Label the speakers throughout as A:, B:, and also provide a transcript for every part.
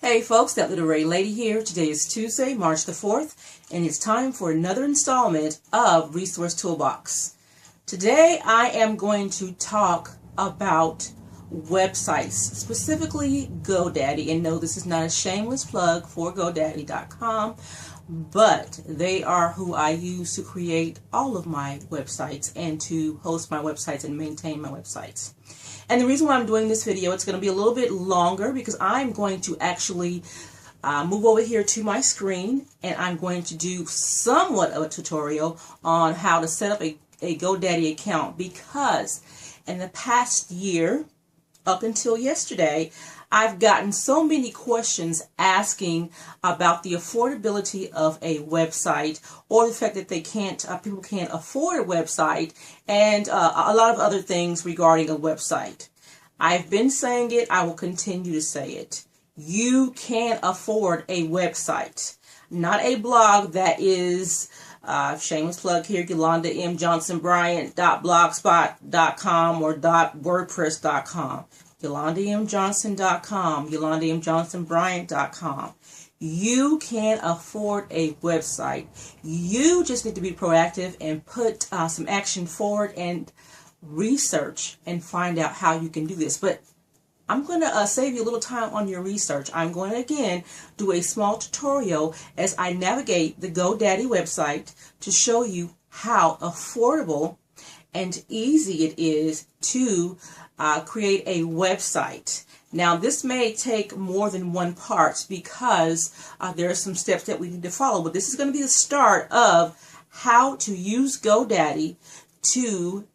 A: Hey folks, that literary lady here. Today is Tuesday, March the 4th, and it's time for another installment of Resource Toolbox. Today I am going to talk about websites, specifically GoDaddy. And no, this is not a shameless plug for GoDaddy.com, but they are who I use to create all of my websites and to host my websites and maintain my websites. And the reason why I'm doing this video, it's going to be a little bit longer because I'm going to actually move over here to my screen, and I'm going to do somewhat of a tutorial on how to set up a GoDaddy account, because in the past year, up until yesterday, I've gotten so many questions asking about the affordability of a website, or the fact that they can't, people can't afford a website, and a lot of other things regarding a website. I've been saying it, I will continue to say it. You can't afford a website, not a blog that is, shameless plug here, Yolanda M. Johnson-Bryant.blogspot.com or .wordpress.com. YolandaMJohnson.com, YolandaMJohnsonBryant.com. You can't afford a website. You just need to be proactive and put some action forward and research and find out how you can do this. But I'm going to save you a little time on your research. I'm going to again do a small tutorial as I navigate the GoDaddy website to show you how affordable and easy it is to create a website. Now, this may take more than one part because there are some steps that we need to follow, but this is going to be the start of how to use GoDaddy to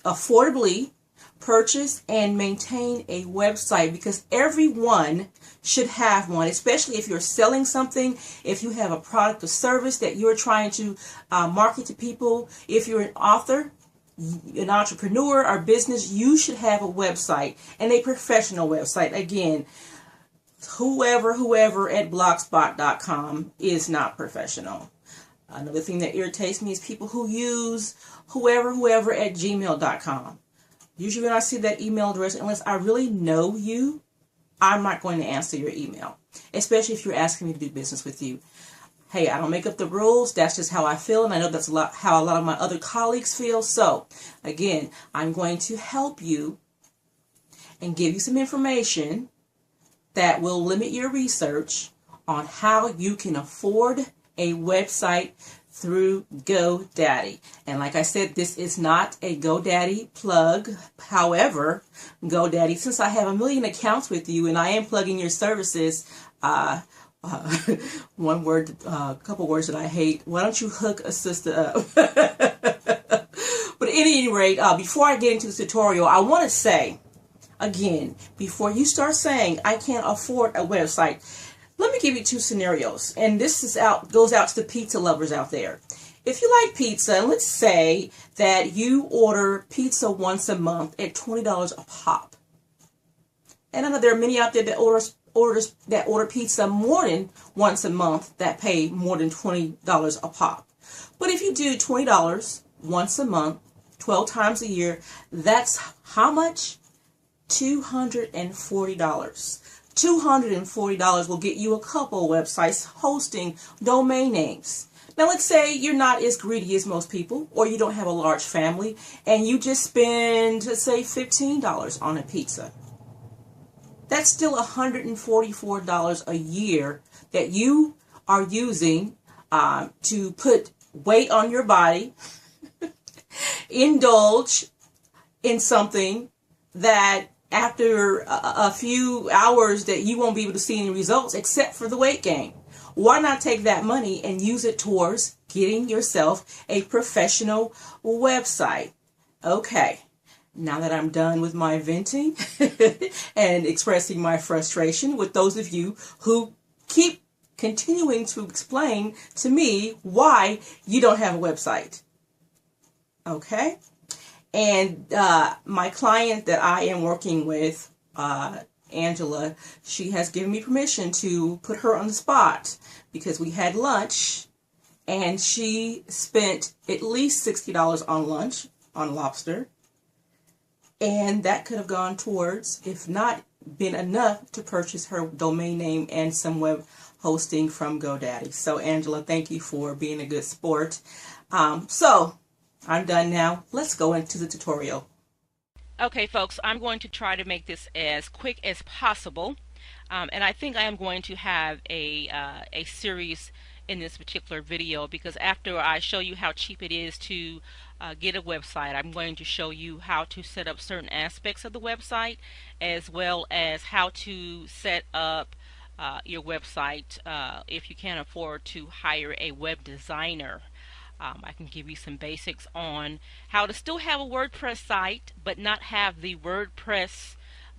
A: affordably purchase and maintain a website, because everyone should have one, especially if you're selling something, if you have a product or service that you're trying to market to people, if you're an author, an entrepreneur or business, you should have a website, and a professional website. Again, whoever at blogspot.com is not professional. Another thing that irritates me is people who use whoever at gmail.com. Usually when I see that email address, unless I really know you, I'm not going to answer your email, especially if you're asking me to do business with you. Hey, I don't make up the rules. That's just how I feel, and I know that's how a lot of my other colleagues feel. So, again, I'm going to help you and give you some information that will limit your research on how you can afford a website through GoDaddy. And like I said, this is not a GoDaddy plug. However, GoDaddy, since I have 1 million accounts with you and I am plugging your services, one word, a couple words that I hate. Why don't you hook a sister up? But at any rate, before I get into this tutorial, I want to say, again, before you start saying, I can't afford a website, let me give you two scenarios. And this goes out to the pizza lovers out there. If you like pizza, let's say that you order pizza once a month at $20 a pop. And I know there are many out there that order pizza more than once a month that pay more than $20 a pop. But if you do $20 once a month, 12 times a year, that's how much? $240. $240 will get you a couple websites, hosting, domain names. Now, let's say you're not as greedy as most people, or you don't have a large family, and you just spend, let's say, $15 on a pizza. That's still $144 a year that you are using to put weight on your body, indulge in something that after a few hours that you won't be able to see any results except for the weight gain. Why not take that money and use it towards getting yourself a professional website? Okay. Now that I'm done with my venting and expressing my frustration with those of you who keep continuing to explain to me why you don't have a website. Okay? And my client that I am working with, Angela, she has given me permission to put her on the spot because we had lunch and she spent at least $60 on lunch on lobster. And that could have gone towards, if not been enough to purchase her domain name and some web hosting from GoDaddy. So Angela, thank you for being a good sport. So I'm done now. Let's go into the tutorial.
B: Okay, folks, I'm going to try to make this as quick as possible, and I think I am going to have a series in this particular video, because after I show you how cheap it is to get a website, I'm going to show you how to set up certain aspects of the website, as well as how to set up your website if you can't afford to hire a web designer. I can give you some basics on how to still have a WordPress site but not have the WordPress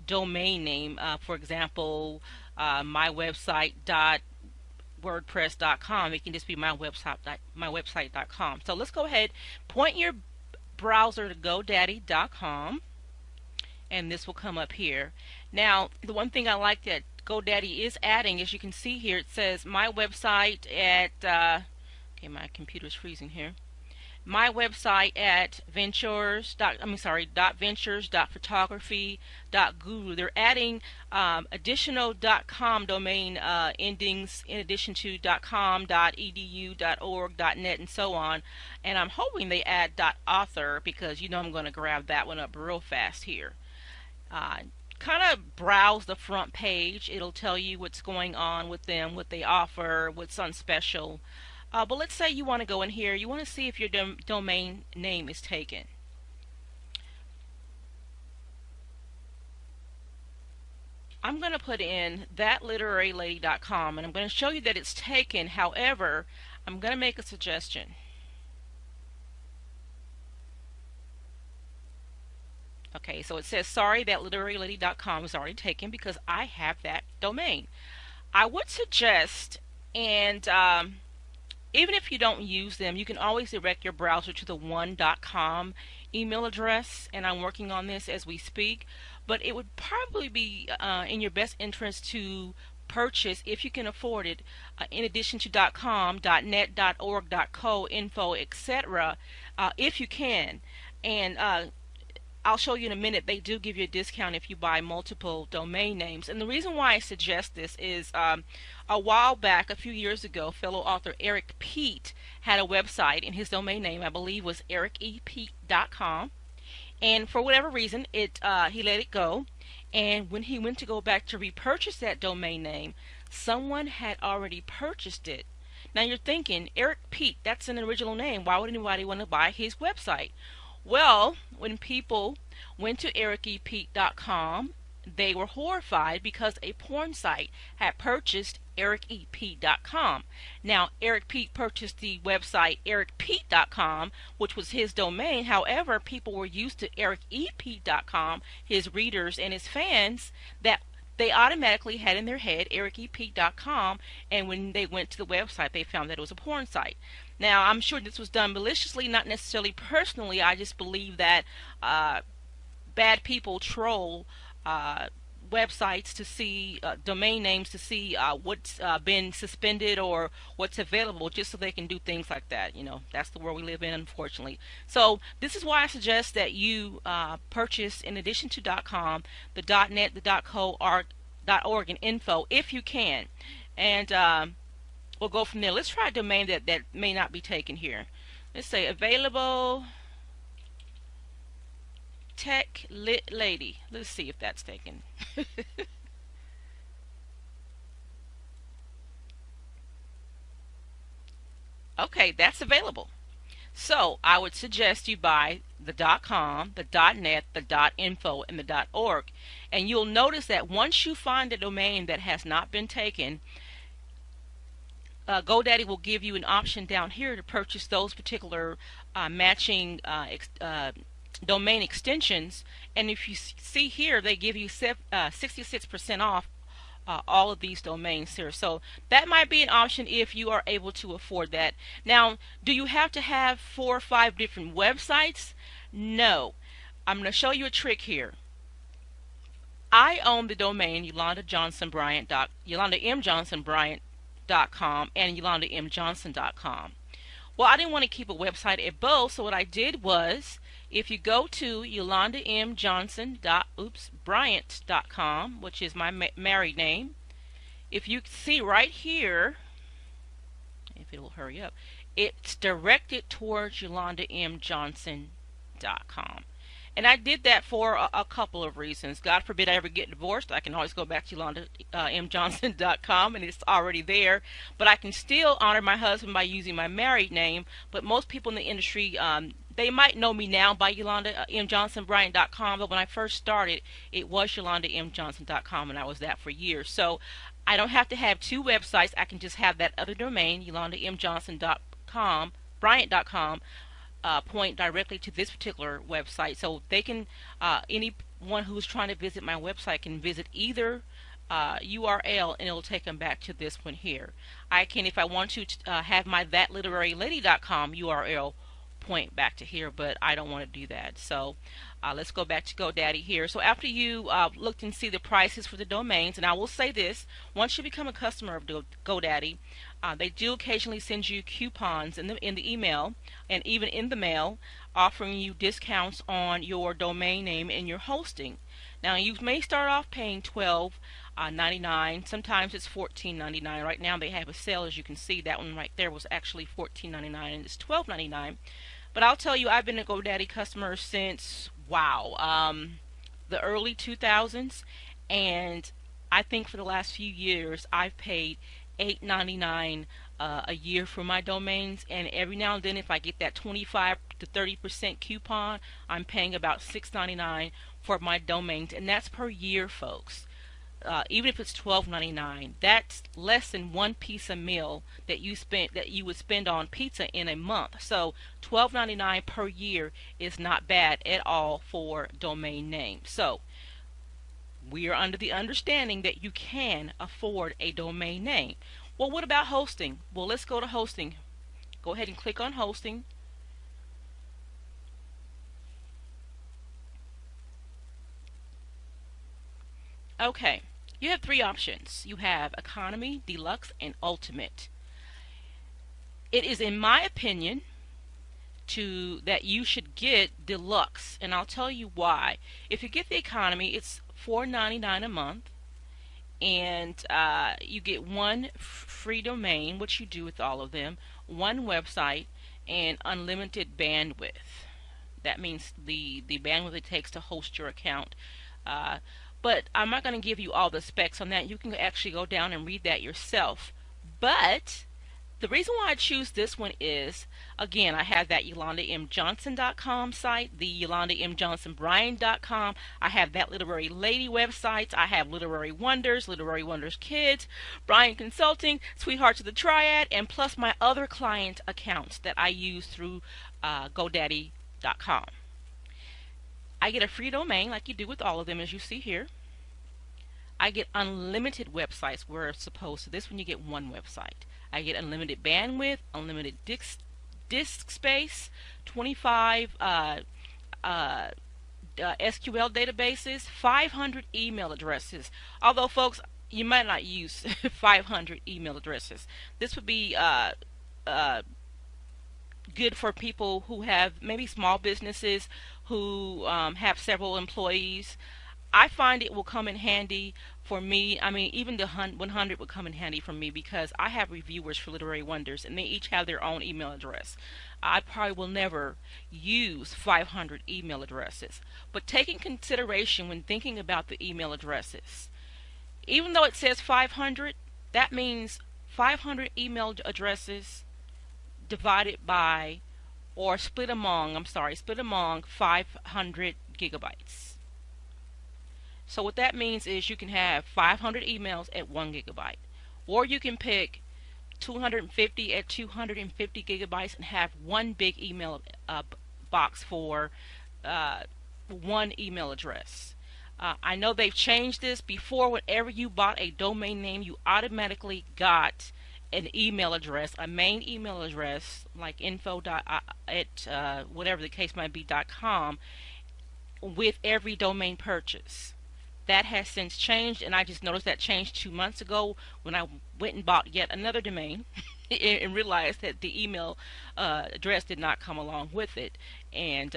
B: domain name. For example, mywebsite.wordpress.com. It can just be mywebsite.com. So let's go ahead, point your browser to GoDaddy.com, and this will come up here. Now, the one thing I like that GoDaddy is adding, as you can see here, it says my website at okay, my computer's freezing here. My website at ventures.photography.guru. They're adding additional .com domain endings in addition to .com, .edu, .org, .net, and so on. And I'm hoping they add .author, because you know I'm going to grab that one up real fast here. Kind of browse the front page. It'll tell you what's going on with them, what they offer, what's on special. But let's say you want to go in here, you want to see if your domain name is taken. I'm going to put in thatliterarylady.com, and I'm going to show you that it's taken. However, I'm going to make a suggestion. Okay, so it says, sorry, thatliterarylady.com is already taken because I have that domain. I would suggest, and even if you don't use them, you can always direct your browser to the one.com email address, and I'm working on this as we speak. But it would probably be in your best interest to purchase, if you can afford it, in addition to .com, .net, .org, .co, info, etc., if you can. And I'll show you in a minute, they do give you a discount if you buy multiple domain names. And the reason why I suggest this is a while back, a few years ago, fellow author Eric Pete had a website, and his domain name, I believe, was ericepete.com. And for whatever reason, he let it go. And when he went to go back to repurchase that domain name, someone had already purchased it. Now you're thinking, Eric Pete, that's an original name. Why would anybody want to buy his website? Well, when people went to ericepete.com, they were horrified because a porn site had purchased ericep.com. Now, Eric Pete purchased the website ericpete.com, which was his domain. However, people were used to ericep.com, his readers and his fans, that they automatically had in their head ericep.com, and when they went to the website, they found that it was a porn site. Now, I'm sure this was done maliciously, not necessarily personally. I just believe that bad people troll websites to see domain names, to see what's been suspended or what's available, just so they can do things like that. You know, that's the world we live in, unfortunately. So this is why I suggest that you purchase, in addition to .com, the .net, the .co, .org, and info, if you can. And we'll go from there. Let's try a domain that may not be taken here. Let's say available tech lit lady. Let's see if that's taken. Okay, that's available. So I would suggest you buy the .com, the .net, the .info, and the .org. And you'll notice that once you find a domain that has not been taken, GoDaddy will give you an option down here to purchase those particular matching domain extensions. And if you see here, they give you 66% off all of these domains here. So that might be an option if you are able to afford that. Now, do you have to have 4 or 5 different websites? No. I'm going to show you a trick here. I own the domain YolandaMJohnsonBryant.com and YolandaMJohnson.com. Well, I didn't want to keep a website at both, so what I did was If you go to Bryant.com, which is my married name, if you see right here, if it will hurry up, it's directed towards YolandaMJohnson.com. And I did that for a couple of reasons. God forbid I ever get divorced. I can always go back to YolandaMJohnson.com and it's already there. But I can still honor my husband by using my married name. But most people in the industry, they might know me now by YolandaMJohnsonBryant.com. But when I first started, it was YolandaMJohnson.com, and I was that for years. So I don't have to have two websites. I can just have that other domain, YolandaMJohnson.com, Bryant.com. Point directly to this particular website, so they can anyone who's trying to visit my website can visit either URL and it'll take them back to this one here. I can, if I want to, have my thatliterarylady.com URL point back to here, but I don't want to do that. So let's go back to GoDaddy here. So after you looked and see the prices for the domains, and I will say this, once you become a customer of GoDaddy, they do occasionally send you coupons in the email and even in the mail, offering you discounts on your domain name and your hosting. Now you may start off paying $12.99. Sometimes it's $14.99. Right now they have a sale, as you can see. That one right there was actually $14.99 and it's $12.99. But I'll tell you, I've been a GoDaddy customer since the early 2000s, and I think for the last few years I've paid $8.99 a year for my domains, and every now and then if I get that 25 to 30% coupon, I'm paying about $6.99 for my domains, and that's per year, folks. Even if it's $12.99, that's less than one piece of meal that you would spend on pizza in a month. So $12.99 per year is not bad at all for domain names. So we are under the understanding that you can afford a domain name. Well, what about hosting? Well, let's go to hosting. Go ahead and click on hosting. Okay, you have three options. You have economy, deluxe, and ultimate. It is in my opinion that you should get deluxe, and I'll tell you why. If you get the economy, it's $4.99 a month, and you get one free domain, which you do with all of them, one website, and unlimited bandwidth. That means the bandwidth it takes to host your account. But I'm not going to give you all the specs on that. You can actually go down and read that yourself. But the reason why I choose this one is, again, I have that YolandaMJohnson.com site, the YolandaMJohnsonBryan.com. I have that Literary Lady websites. I have Literary Wonders Kids, Bryant Consulting, Sweethearts of the Triad, and plus my other client accounts that I use through GoDaddy.com. I get a free domain like you do with all of them, as you see here. I get unlimited websites where it's supposed to. This one you get one website. I get unlimited bandwidth, unlimited disk space, 25 SQL databases, 500 email addresses. Although, folks, you might not use 500 email addresses. This would be good for people who have maybe small businesses who have several employees. I find it will come in handy for me. I mean, even the 100 would come in handy for me because I have reviewers for Literary Wonders and they each have their own email address. I probably will never use 500 email addresses. But take in consideration when thinking about the email addresses, even though it says 500, that means 500 email addresses divided by, or split among 500 gigabytes. So what that means is you can have 500 emails at 1 gigabyte, or you can pick 250 at 250 gigabytes and have one big email box for one email address. I know they've changed this. Before, whenever you bought a domain name, you automatically got an email address, a main email address like info at whatever the case might be .com with every domain purchase. That has since changed, and I just noticed that changed 2 months ago when I went and bought yet another domain. and realized that the email address did not come along with it. And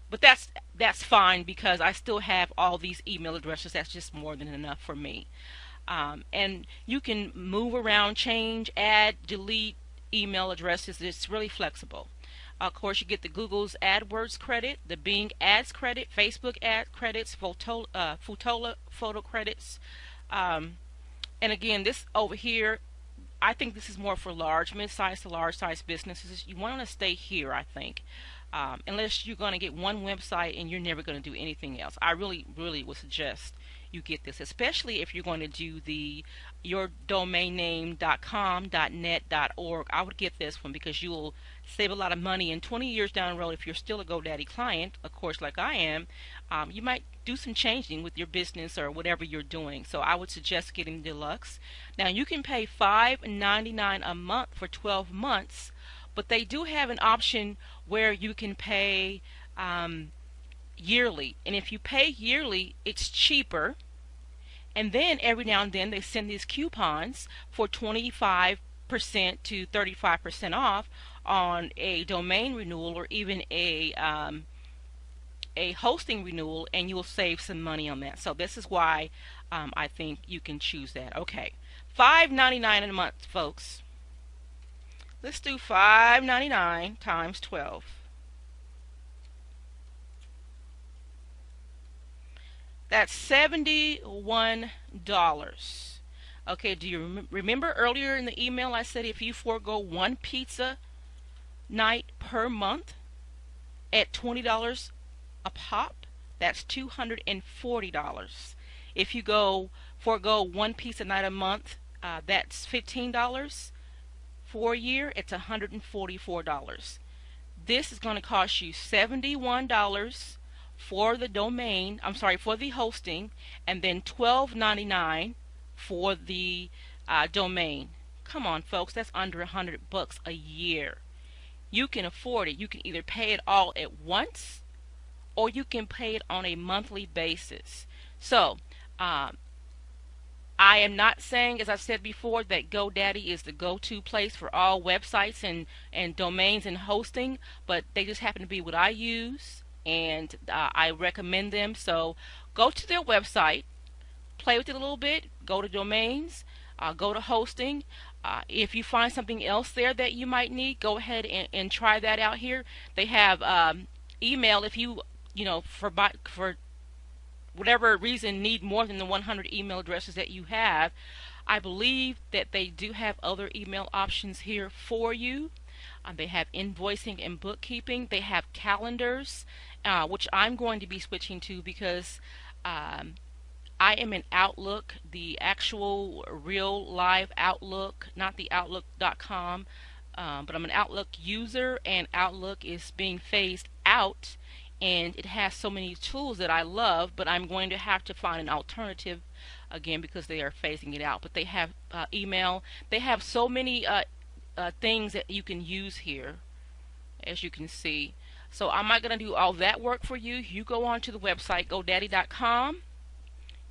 B: but that's fine because I still have all these email addresses. That's just more than enough for me. And you can move around, change, add, delete email addresses. It's really flexible. Of course, you get the Google's AdWords credit, the Bing Ads credit, Facebook ad credits, Futola photo credits. And again, this over here, I think this is more for large, mid-sized to large-sized businesses. You want to stay here, I think, unless you're going to get one website and you're never going to do anything else. I really, really would suggest you get this, especially if you're going to do the yourdomainname.com, .net, .org. I would get this one because you will save a lot of money. And 20 years down the road, if you're still a GoDaddy client, of course, like I am, you might do some changing with your business or whatever you're doing. So I would suggest getting Deluxe. Now you can pay $5.99 a month for 12 months, but they do have an option where you can pay yearly. And if you pay yearly, it's cheaper. And then every now and then they send these coupons for 25% to 35% off on a domain renewal or even a hosting renewal, and you'll save some money on that. So this is why I think you can choose that. Okay, $5.99 a month, folks. Let's do $5.99 times 12. That's $71. Okay, do you remember earlier in the email I said if you forego one pizza night per month at $20 a pop, that's $240. If you forego one pizza night a month, that's $15. For a year, it's $144. This is going to cost you $71 for the domain, for the hosting, and then $12.99 for the domain. Come on, folks, that's under $100 a year. You can afford it. You can either pay it all at once, or you can pay it on a monthly basis. So, I am not saying, as I said before, that GoDaddy is the go-to place for all websites and domains and hosting, but they just happen to be what I use, and I recommend them. So go to their website, play with it a little bit, go to domains, go to hosting. If you find something else there that you might need, go ahead and try that out here. They have email if you for whatever reason need more than the 100 email addresses that you have. I believe that they do have other email options here for you. They have invoicing and bookkeeping. They have calendars, which I'm going to be switching to because I am in Outlook, the actual real live Outlook, not the Outlook.com, but I'm an Outlook user, and Outlook is being phased out. And it has so many tools that I love, but I'm going to have to find an alternative again because they are phasing it out. But they have email. They have so many things that you can use here, as you can see. So I'm not going to do all that work for you. You go on to the website, GoDaddy.com,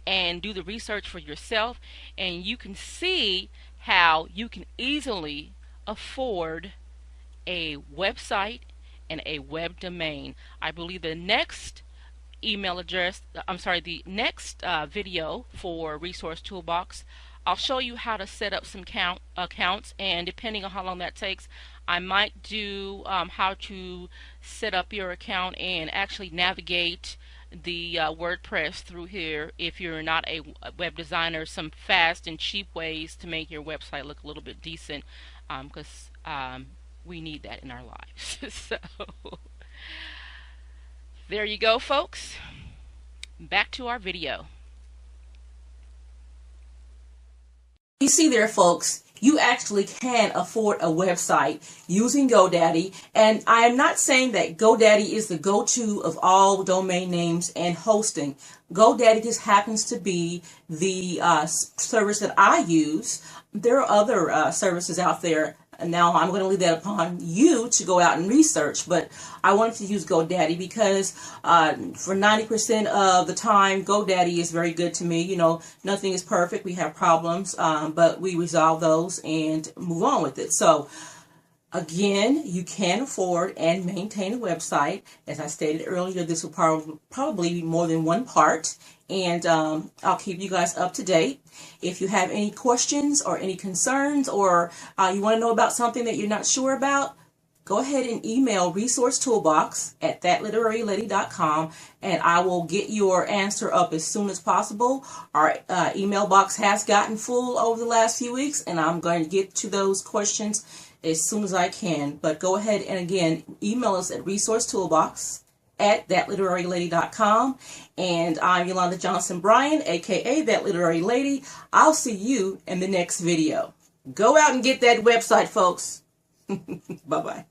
B: and do the research for yourself, and you can see how you can easily afford a website and a web domain. I believe the next the next video for Resource Toolbox, I'll show you how to set up some accounts, and depending on how long that takes, I might do how to set up your account and actually navigate the WordPress through here if you're not a web designer, some fast and cheap ways to make your website look a little bit decent, because we need that in our lives. So there you go, folks. Back to our video.
A: You see there, folks, you actually can afford a website using GoDaddy. And I am not saying that GoDaddy is the go-to of all domain names and hosting. GoDaddy just happens to be the service that I use. There are other services out there Now I'm going to leave that upon you to go out and research, but I wanted to use GoDaddy because for 90% of the time, GoDaddy is very good to me. You know, nothing is perfect. We have problems, but we resolve those and move on with it. So again, you can afford and maintain a website. As I stated earlier, this will probably be more than one part, and I'll keep you guys up to date. If you have any questions or any concerns, or you want to know about something that you're not sure about, go ahead and email resourcetoolbox@thatliterarylady.com, and I will get your answer up as soon as possible. Our email box has gotten full over the last few weeks, and I'm going to get to those questions as soon as I can. But go ahead and again, email us at resourcetoolbox@thatliterarylady.com. And I'm Yolanda Johnson-Bryant, aka That Literary Lady. I'll see you in the next video. Go out and get that website, folks. Bye-bye.